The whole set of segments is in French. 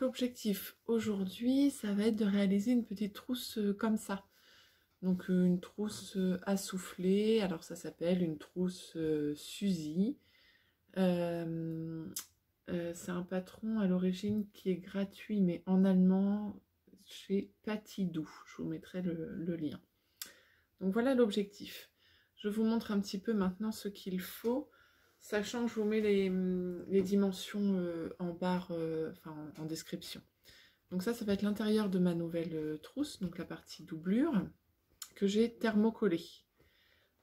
Donc l'objectif aujourd'hui, ça va être de réaliser une petite trousse comme ça. Donc une trousse à souffler, alors ça s'appelle une trousse Suzy. C'est un patron à l'origine qui est gratuit, mais en allemand, chez Patidou. Je vous mettrai le lien. Donc voilà l'objectif. Je vous montre un petit peu maintenant ce qu'il faut, sachant que je vous mets les dimensions en barre, enfin en description. Donc ça va être l'intérieur de ma nouvelle trousse, donc la partie doublure, que j'ai thermocollée.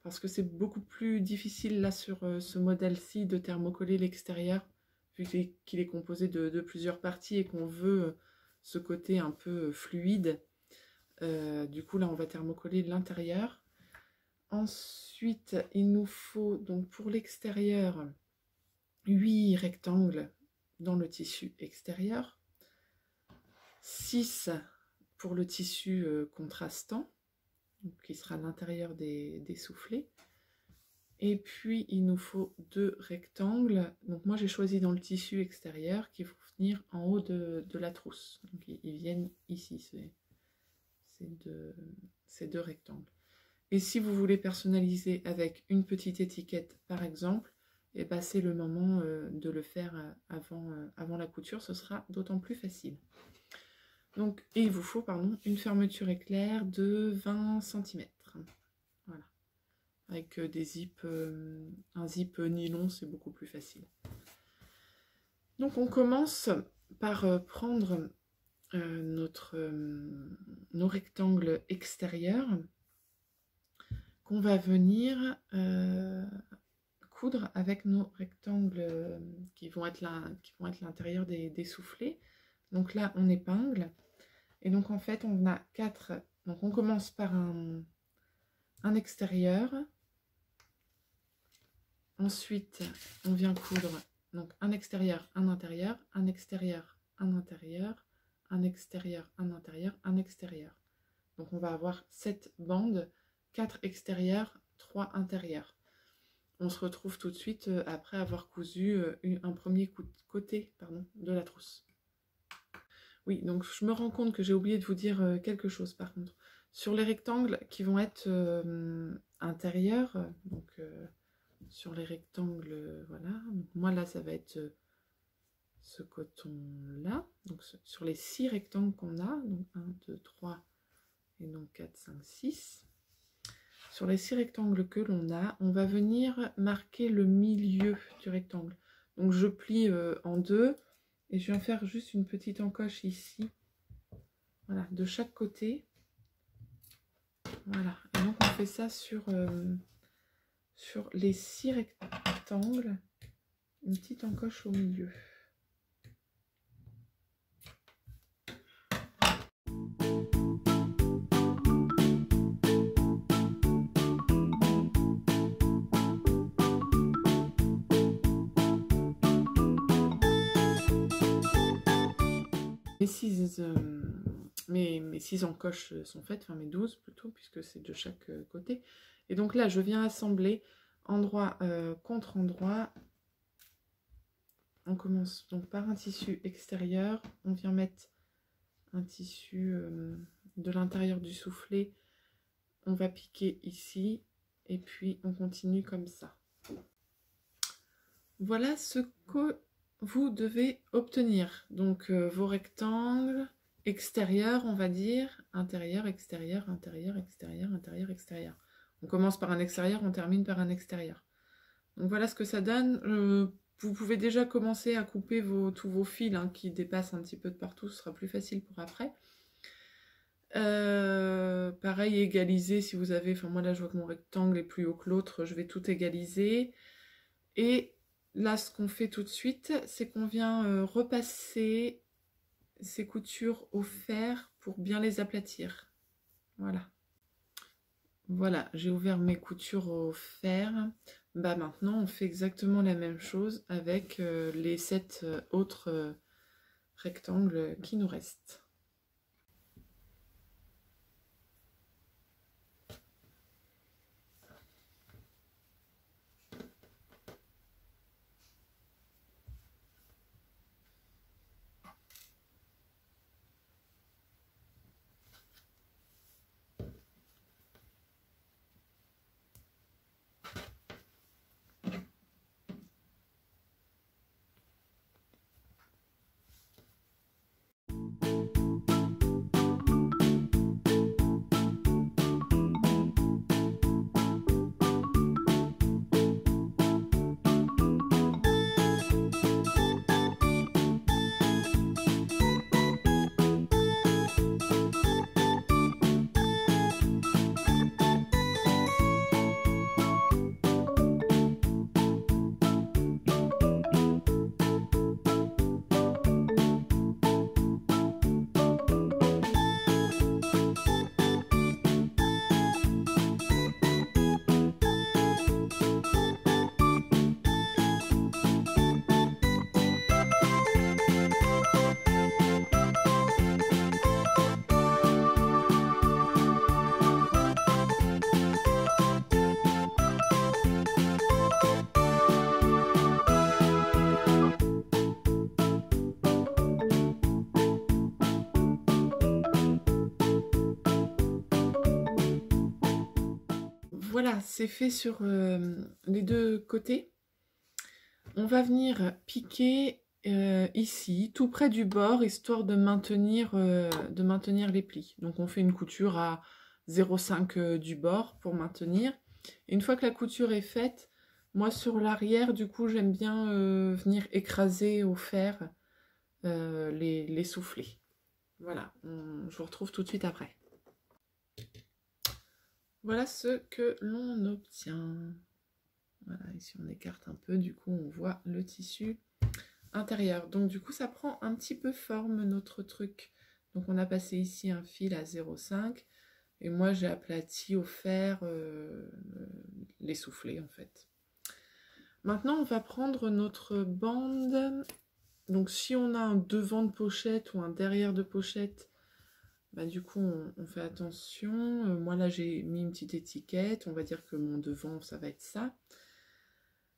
Parce que c'est beaucoup plus difficile là sur ce modèle-ci de thermocoller l'extérieur, vu qu'il est composé de plusieurs parties et qu'on veut ce côté un peu fluide. Du coup là on va thermocoller l'intérieur. Ensuite il nous faut donc pour l'extérieur 8 rectangles dans le tissu extérieur, 6 pour le tissu contrastant, qui sera à l'intérieur des soufflets. Et puis il nous faut 2 rectangles. Donc moi j'ai choisi dans le tissu extérieur qui vont venir en haut de la trousse. Donc ils viennent ici, ces deux rectangles. Et si vous voulez personnaliser avec une petite étiquette par exemple, et ben c'est le moment de le faire avant la couture, ce sera d'autant plus facile. Donc, et il vous faut une fermeture éclair de 20 cm. Voilà. Avec des zips, un zip nylon, c'est beaucoup plus facile. Donc on commence par prendre nos rectangles extérieurs qu'on va venir coudre avec nos rectangles qui vont être l'intérieur des soufflets. Donc là on épingle et donc en fait on a 4. Donc on commence par un extérieur. Ensuite, on vient coudre donc un extérieur, un intérieur, un extérieur, un intérieur, un extérieur, un intérieur, un extérieur. Donc on va avoir 7 bandes, 4 extérieurs, 3 intérieurs. On se retrouve tout de suite après avoir cousu un premier côté de la trousse. Oui, donc je me rends compte que j'ai oublié de vous dire quelque chose par contre. Sur les rectangles qui vont être intérieurs, donc sur les rectangles, voilà. Donc moi là, ça va être ce coton-là. Donc sur les 6 rectangles qu'on a, donc 1, 2, 3, et donc 4, 5, 6. Sur les 6 rectangles que l'on a, on va venir marquer le milieu du rectangle. Donc je plie en deux, et je viens faire juste une petite encoche ici. Voilà, de chaque côté. Voilà, et donc on fait ça sur les 6 rectangles, une petite encoche au milieu. Mes 6 encoches sont faites, enfin mes 12 plutôt, puisque c'est de chaque côté. Et donc là, je viens assembler endroit contre endroit. On commence donc par un tissu extérieur. On vient mettre un tissu de l'intérieur du soufflet. On va piquer ici. Et puis on continue comme ça. Voilà ce que vous devez obtenir. Donc vos rectangles extérieurs, on va dire, intérieur, extérieur, intérieur, extérieur, intérieur, extérieur. On commence par un extérieur, on termine par un extérieur. Donc voilà ce que ça donne. Vous pouvez déjà commencer à couper tous vos fils qui dépassent un petit peu de partout, ce sera plus facile pour après. Pareil, égaliser si vous avez, enfin moi là je vois que mon rectangle est plus haut que l'autre, je vais tout égaliser. Et là, ce qu'on fait tout de suite, c'est qu'on vient repasser ces coutures au fer pour bien les aplatir. Voilà. Voilà, j'ai ouvert mes coutures au fer. Bah maintenant, on fait exactement la même chose avec les 7 autres rectangles qui nous restent. voilà, c'est fait sur les deux côtés. On va venir piquer ici, tout près du bord, histoire de maintenir les plis. Donc on fait une couture à 0,5 du bord pour maintenir. Et une fois que la couture est faite, moi sur l'arrière, du coup, j'aime bien venir écraser au fer les soufflets. Voilà, je vous retrouve tout de suite après. Voilà ce que l'on obtient. Voilà, ici on écarte un peu, du coup on voit le tissu intérieur. Donc du coup ça prend un petit peu forme notre truc. Donc on a passé ici un fil à 0,5 et moi j'ai aplati au fer les soufflets en fait. Maintenant on va prendre notre bande. Donc si on a un devant de pochette ou un derrière de pochette, bah, du coup on fait attention. Moi là j'ai mis une petite étiquette, on va dire que mon devant ça va être ça.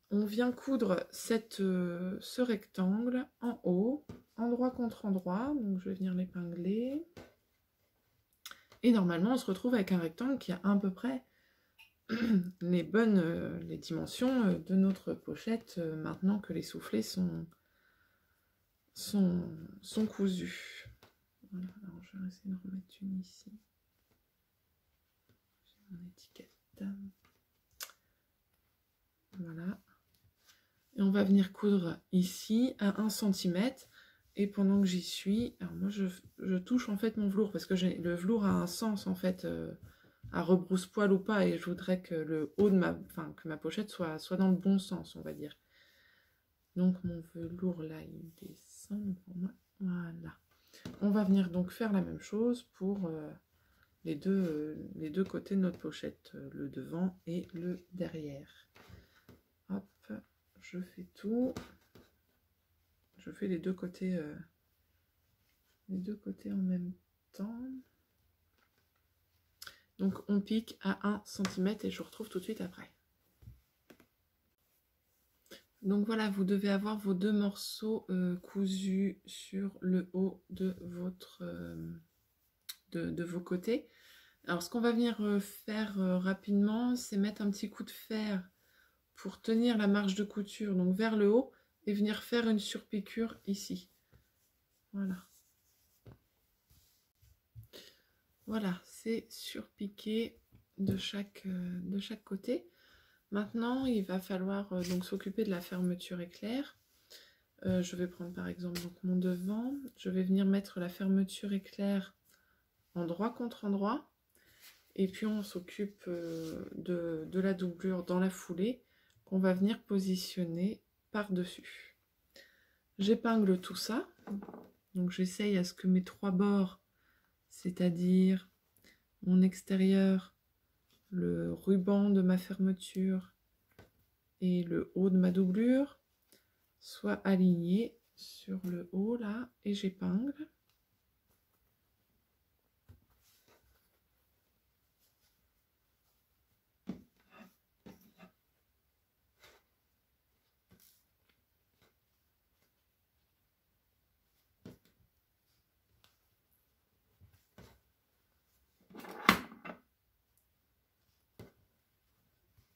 On vient coudre ce rectangle en haut, endroit contre endroit, donc je vais venir l'épingler. Et normalement on se retrouve avec un rectangle qui a à peu près les dimensions de notre pochette maintenant que les soufflets sont cousus. Voilà, alors je vais essayer de remettre une ici. J'ai mon étiquette. Voilà. Et on va venir coudre ici à 1 cm. Et pendant que j'y suis, alors moi je touche en fait mon velours parce que le velours a un sens en fait à rebrousse-poil ou pas, et je voudrais que le haut de que ma pochette soit dans le bon sens, on va dire. Donc mon velours là il descend pour moi. Voilà. On va venir donc faire la même chose pour les deux côtés de notre pochette, le devant et le derrière. Hop, je fais tout. Je fais les deux côtés en même temps. Donc on pique à 1 cm et je vous retrouve tout de suite après. Donc voilà, vous devez avoir vos deux morceaux cousus sur le haut de de vos côtés. Alors ce qu'on va venir faire rapidement, c'est mettre un petit coup de fer pour tenir la marge de couture donc vers le haut et venir faire une surpiqûre ici. Voilà. Voilà, c'est surpiqué de chaque côté. Maintenant, il va falloir donc s'occuper de la fermeture éclair. Je vais prendre par exemple donc mon devant. Je vais venir mettre la fermeture éclair endroit contre endroit. Et puis on s'occupe de la doublure dans la foulée qu'on va venir positionner par-dessus. J'épingle tout ça. Donc j'essaye à ce que mes trois bords, c'est-à-dire mon extérieur, le ruban de ma fermeture et le haut de ma doublure, soient alignés sur le haut là, et j'épingle.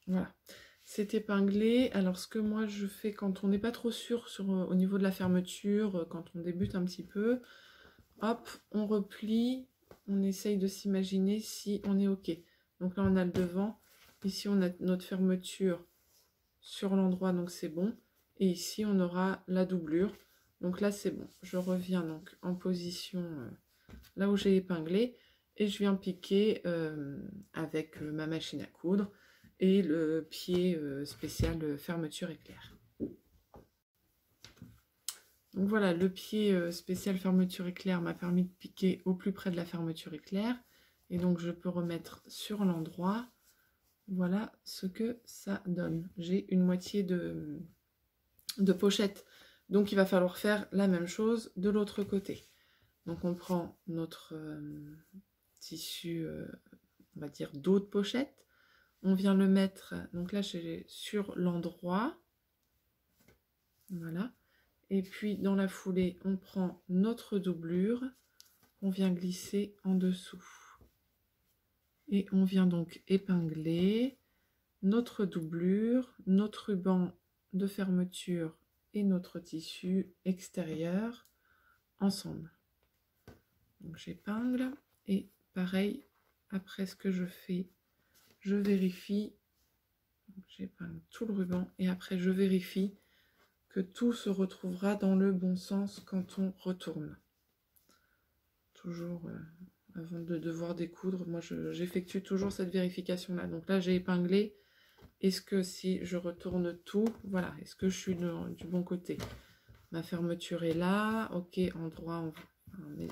Voilà, c'est épinglé. Alors ce que moi je fais quand on n'est pas trop sûr au niveau de la fermeture, quand on débute un petit peu, hop, on replie, on essaye de s'imaginer si on est ok. Donc là on a le devant, ici on a notre fermeture sur l'endroit, donc c'est bon. Et ici on aura la doublure, donc là c'est bon. Je reviens donc en position là où j'ai épinglé et je viens piquer avec ma machine à coudre et le pied spécial fermeture éclair. Donc voilà, le pied spécial fermeture éclair m'a permis de piquer au plus près de la fermeture éclair. Et donc je peux remettre sur l'endroit. Voilà ce que ça donne. J'ai une moitié de pochette. Donc il va falloir faire la même chose de l'autre côté. Donc on prend notre tissu, on va dire dos de pochette. On vient le mettre, donc là j'ai sur l'endroit, voilà, et puis dans la foulée on prend notre doublure, on vient glisser en dessous, et on vient donc épingler, notre doublure, notre ruban de fermeture et notre tissu extérieur ensemble. Donc j'épingle et pareil, après ce que je fais, je vérifie, j'épingle tout le ruban et après je vérifie que tout se retrouvera dans le bon sens quand on retourne. Toujours avant de devoir découdre, moi j'effectue toujours cette vérification là. Donc là j'ai épinglé. Est-ce que si je retourne tout, voilà, est-ce que je suis du bon côté? Ma fermeture est là, ok, endroit,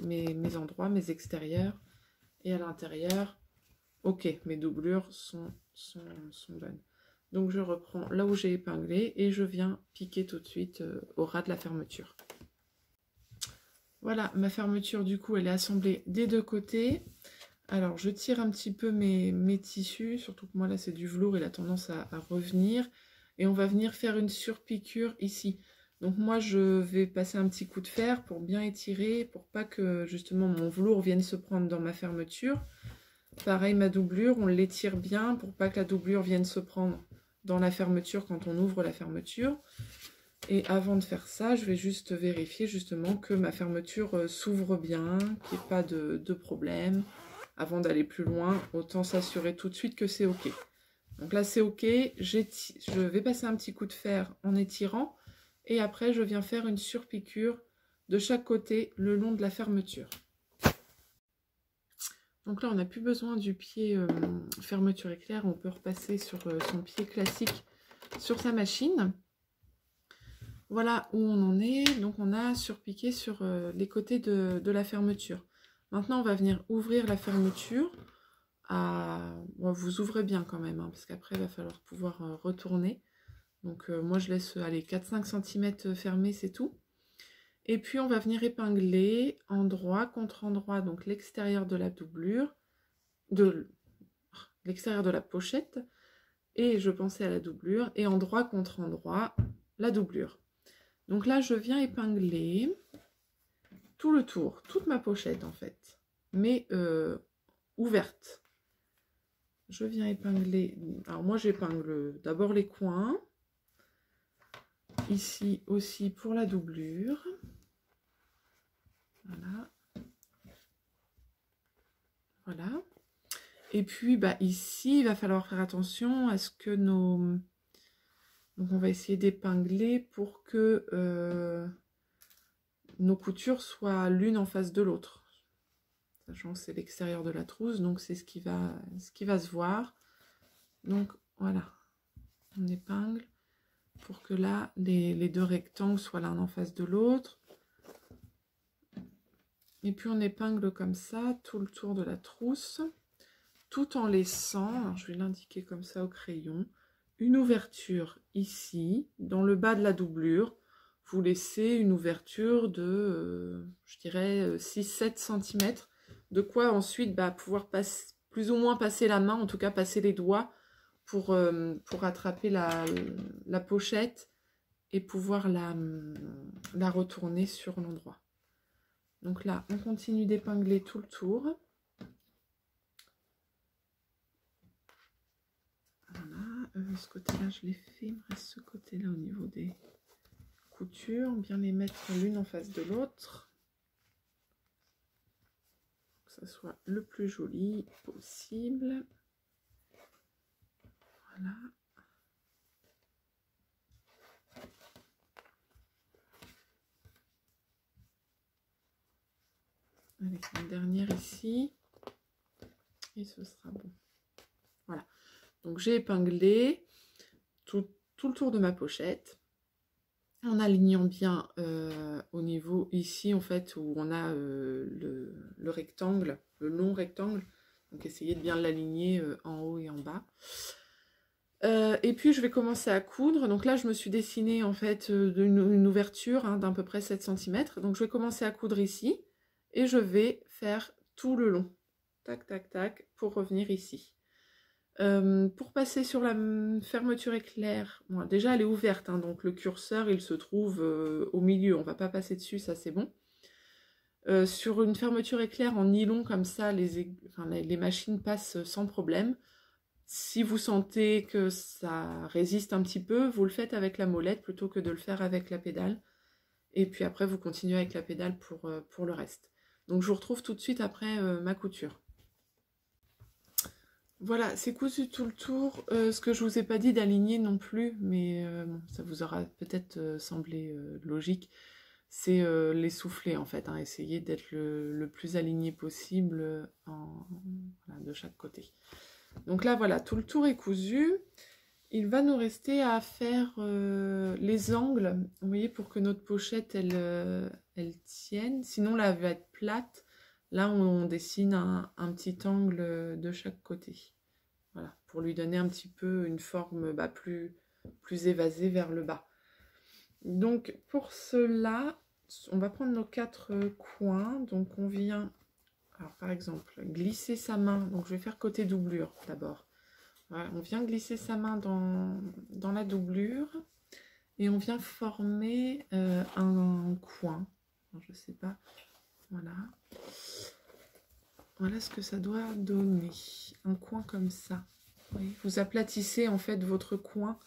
mes endroits, mes extérieurs. Et à l'intérieur, ok, mes doublures sont bonnes. Donc je reprends là où j'ai épinglé et je viens piquer tout de suite au ras de la fermeture. Voilà, ma fermeture du coup elle est assemblée des deux côtés. Alors je tire un petit peu mes tissus, surtout que moi là c'est du velours, il a tendance à revenir. Et on va venir faire une surpiqûre ici. Donc moi je vais passer un petit coup de fer pour bien étirer, pour pas que justement mon velours vienne se prendre dans ma fermeture. Pareil ma doublure, on l'étire bien pour pas que la doublure vienne se prendre dans la fermeture quand on ouvre la fermeture. Et avant de faire ça, je vais juste vérifier justement que ma fermeture s'ouvre bien, qu'il n'y ait pas de problème. Avant d'aller plus loin, autant s'assurer tout de suite que c'est ok. Donc là c'est ok, je vais passer un petit coup de fer en étirant et après je viens faire une surpiqûre de chaque côté le long de la fermeture. Donc là on n'a plus besoin du pied fermeture éclair, on peut repasser sur son pied classique sur sa machine. Voilà où on en est, donc on a surpiqué sur les côtés de la fermeture. Maintenant, on va venir ouvrir la fermeture. Bon, vous ouvrez bien quand même, hein, parce qu'après, il va falloir pouvoir retourner. Donc, moi, je laisse aller 4-5 cm fermés, c'est tout. Et puis, on va venir épingler endroit contre endroit, donc l'extérieur de la doublure, l'extérieur de la pochette. Et je pensais à la doublure, et endroit contre endroit, la doublure. Donc là, je viens épingler tout le tour, toute ma pochette en fait, mais ouverte. Je viens épingler, alors moi j'épingle d'abord les coins, ici aussi pour la doublure, voilà, voilà. Et puis bah, ici, il va falloir faire attention à ce que nos... Donc on va essayer d'épingler pour que nos coutures soient l'une en face de l'autre. Sachant que c'est l'extérieur de la trousse, donc c'est ce qui va se voir. Donc voilà, on épingle pour que là, les deux rectangles soient l'un en face de l'autre. Et puis on épingle comme ça, tout le tour de la trousse, tout en laissant, alors je vais l'indiquer comme ça au crayon, une ouverture ici, dans le bas de la doublure. Vous laissez une ouverture de, je dirais, 6-7 cm. De quoi ensuite pouvoir plus ou moins passer la main, en tout cas passer les doigts pour attraper la pochette et pouvoir la retourner sur l'endroit. Donc là, on continue d'épingler tout le tour. Voilà, ce côté-là, je l'ai fait. Il me reste ce côté-là au niveau des coutures. Bien les mettre l'une en face de l'autre. Que ça soit le plus joli possible. Voilà. Avec une dernière ici. Et ce sera bon. Voilà. Donc j'ai épinglé tout le tour de ma pochette. En alignant bien au niveau ici, en fait, où on a le rectangle, le long rectangle. Donc essayez de bien l'aligner en haut et en bas. Et puis je vais commencer à coudre. Donc là je me suis dessiné en fait une ouverture d'à peu près 7 cm. Donc je vais commencer à coudre ici et je vais faire tout le long. Tac tac tac pour revenir ici. Pour passer sur la fermeture éclair, bon, déjà elle est ouverte, donc le curseur il se trouve au milieu, on va pas passer dessus, ça c'est bon. Sur une fermeture éclair en nylon comme ça, les machines passent sans problème. Si vous sentez que ça résiste un petit peu, vous le faites avec la molette plutôt que de le faire avec la pédale. Et puis après, vous continuez avec la pédale pour le reste. Donc je vous retrouve tout de suite après ma couture. Voilà, c'est cousu tout le tour. Ce que je vous ai pas dit d'aligner non plus, mais bon, ça vous aura peut-être semblé logique, c'est les soufflets en fait. Hein, essayez d'être le plus aligné possible voilà, de chaque côté. Donc là, voilà, tout le tour est cousu. Il va nous rester à faire les angles, vous voyez, pour que notre pochette, elle tienne. Sinon, là, elle va être plate. Là, on dessine un petit angle de chaque côté. Voilà, pour lui donner un petit peu une forme plus évasée vers le bas. Donc, pour cela, on va prendre nos 4 coins. Donc, on vient, alors par exemple, glisser sa main. Donc, je vais faire côté doublure d'abord. Voilà, on vient glisser sa main dans la doublure et on vient former un coin. Je ne sais pas. Voilà. Voilà ce que ça doit donner. Un coin comme ça. Oui, vous aplatissez en fait votre coin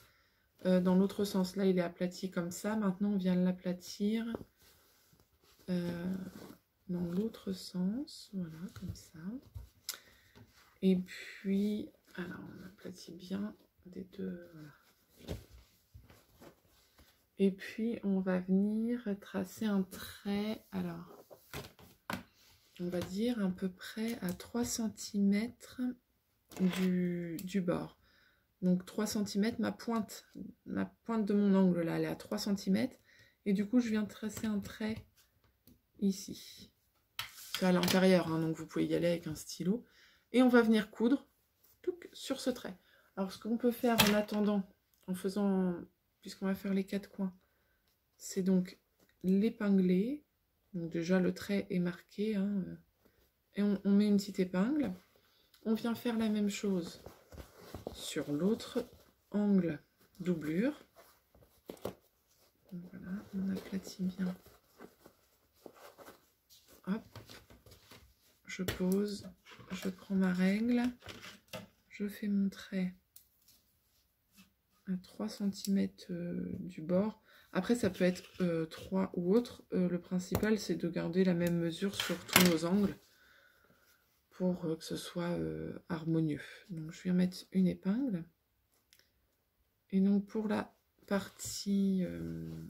dans l'autre sens. Là, il est aplati comme ça. Maintenant, on vient l'aplatir dans l'autre sens. Voilà, comme ça. Et puis, alors, on aplatit bien des deux. Voilà. Et puis, on va venir tracer un trait. Alors, on va dire à peu près à 3 cm du bord. Donc 3 cm, ma pointe de mon angle là, elle est à 3 cm. Et du coup, je viens tracer un trait ici. C'est à l'intérieur, hein, donc vous pouvez y aller avec un stylo. Et on va venir coudre sur ce trait. Alors ce qu'on peut faire en attendant, en faisant, puisqu'on va faire les 4 coins, c'est donc l'épingler. Donc déjà le trait est marqué, hein, et on met une petite épingle. On vient faire la même chose sur l'autre angle doublure. Donc voilà, on aplatit bien. Hop, je pose, je prends ma règle, je fais mon trait à 3 cm du bord. Après, ça peut être 3 ou autre. Le principal, c'est de garder la même mesure sur tous nos angles pour que ce soit harmonieux. Donc, je viens mettre une épingle. Et donc, pour la partie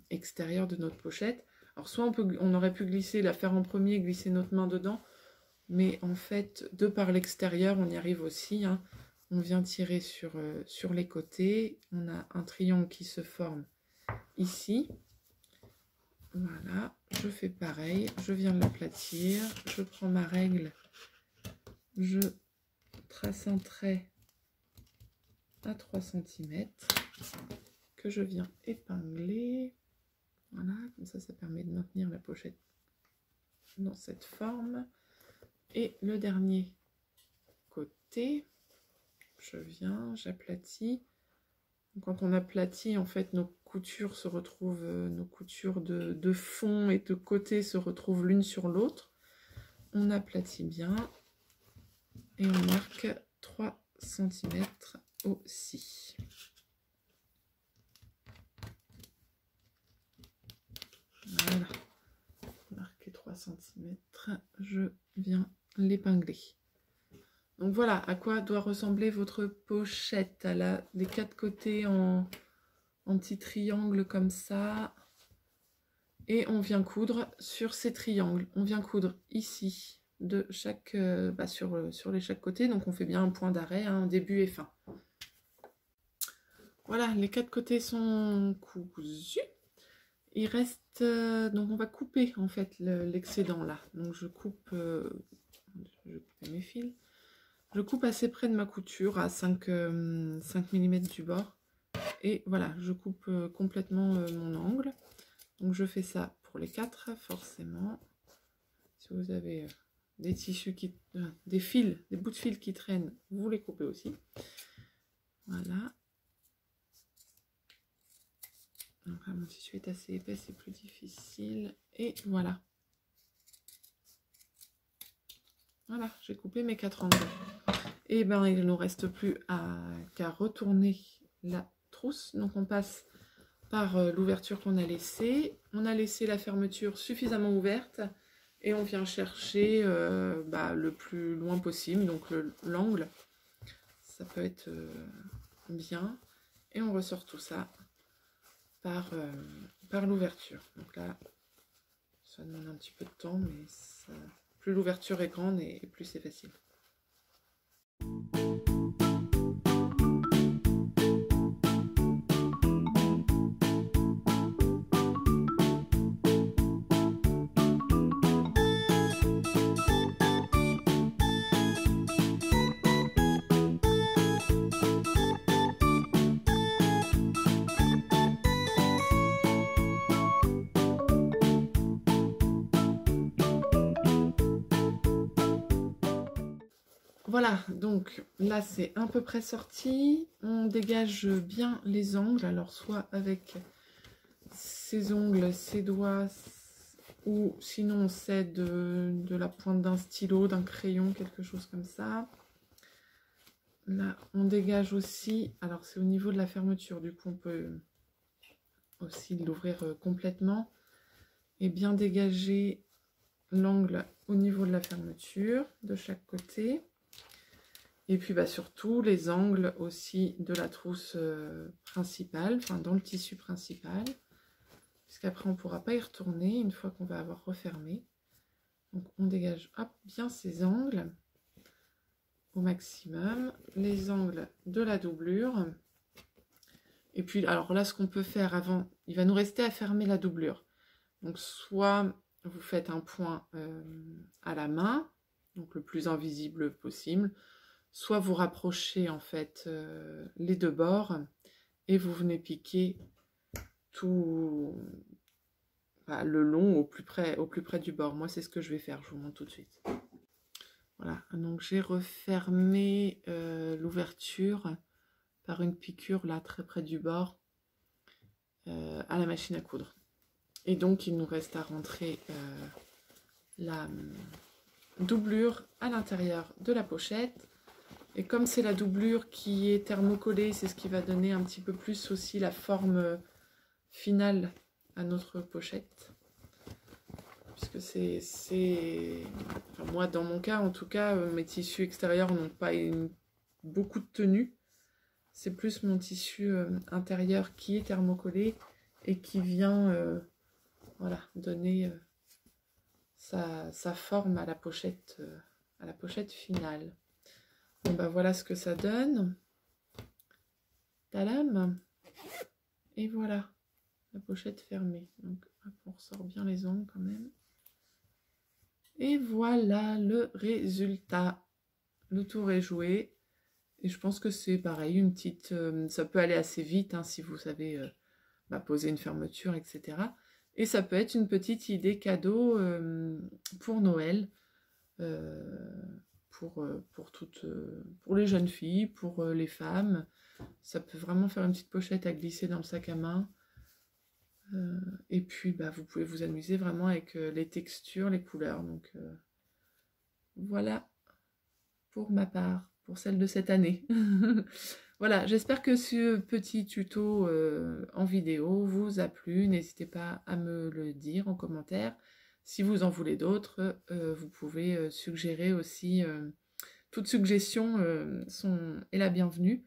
extérieure de notre pochette, alors soit on aurait pu glisser, la faire en premier, glisser notre main dedans, mais en fait, de par l'extérieur, on y arrive aussi, hein. On vient tirer sur les côtés, on a un triangle qui se forme ici. Voilà, je fais pareil, je viens l'aplatir, je prends ma règle, je trace un trait à 3 cm que je viens épingler. Voilà, comme ça permet de maintenir la pochette dans cette forme. Et le dernier côté, je viens, j'aplatis. Quand on aplatit, en fait, nos coutures se retrouvent, nos coutures de fond et de côté se retrouvent l'une sur l'autre. On aplatit bien et on marque 3 cm aussi. Voilà, marqué 3 cm, je viens l'épingler. Donc voilà à quoi doit ressembler votre pochette. Elle a les 4 côtés en petit triangle comme ça. Et on vient coudre sur ces triangles. On vient coudre ici de chaque, sur les chaque côté. Donc on fait bien un point d'arrêt, hein, début et fin. Voilà, les 4 côtés sont cousus. Il reste, donc on va couper en fait l'excédent là. Donc je coupe, je vais couper mes fils. Je coupe assez près de ma couture, à 5 mm du bord. Et voilà, je coupe complètement mon angle. Donc je fais ça pour les 4, forcément. Si vous avez des tissus des fils, des bouts de fil qui traînent, vous les coupez aussi. Voilà. Donc là, mon tissu est assez épais, c'est plus difficile. Et voilà. Voilà, j'ai coupé mes 4 angles. Et ben il ne nous reste plus qu'à retourner la trousse. Donc on passe par l'ouverture qu'on a laissée. On a laissé la fermeture suffisamment ouverte et on vient chercher le plus loin possible, donc l'angle. Ça peut être bien. Et on ressort tout ça par l'ouverture. Donc là, ça demande un petit peu de temps, mais plus l'ouverture est grande et plus c'est facile. Voilà, donc là c'est à peu près sorti. On dégage bien les angles, alors soit avec ses ongles, ses doigts, ou sinon c'est de la pointe d'un stylo, d'un crayon, quelque chose comme ça. Là on dégage aussi, alors c'est au niveau de la fermeture, du coup on peut aussi l'ouvrir complètement et bien dégager l'angle au niveau de la fermeture de chaque côté. Et puis surtout les angles aussi de la trousse principale, enfin dans le tissu principal, puisqu'après on ne pourra pas y retourner une fois qu'on va avoir refermé. Donc on dégage bien ces angles au maximum, les angles de la doublure. Et puis alors là ce qu'on peut faire avant, il va nous rester à fermer la doublure. Donc soit vous faites un point à la main, donc le plus invisible possible, soit vous rapprochez en fait les deux bords et vous venez piquer tout le long au plus près du bord. Moi c'est ce que je vais faire, je vous montre tout de suite. Voilà, donc j'ai refermé l'ouverture par une piqûre là très près du bord à la machine à coudre. Et donc il nous reste à rentrer la doublure à l'intérieur de la pochette. Et comme c'est la doublure qui est thermocollée, c'est ce qui va donner un petit peu plus aussi la forme finale à notre pochette. Puisque enfin, moi, dans mon cas, en tout cas, mes tissus extérieurs n'ont pas beaucoup de tenue. C'est plus mon tissu intérieur qui est thermocollé et qui vient donner sa forme à la pochette finale. Bon voilà ce que ça donne. Tadam. Et voilà, la pochette fermée. Donc on ressort bien les ongles quand même. Et voilà le résultat. Le tour est joué. Et je pense que c'est pareil, une petite... ça peut aller assez vite hein, si vous savez poser une fermeture, etc. Et ça peut être une petite idée cadeau pour Noël. Pour les jeunes filles, pour les femmes. Ça peut vraiment faire une petite pochette à glisser dans le sac à main. Et puis vous pouvez vous amuser vraiment avec les textures, les couleurs. Donc voilà pour ma part, pour celle de cette année. Voilà, j'espère que ce petit tuto en vidéo vous a plu. N'hésitez pas à me le dire en commentaire. Si vous en voulez d'autres, vous pouvez suggérer aussi. Toute suggestion est la bienvenue.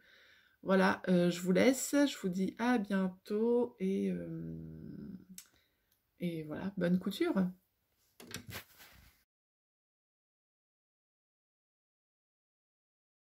Voilà, je vous laisse. Je vous dis à bientôt. Et voilà, bonne couture.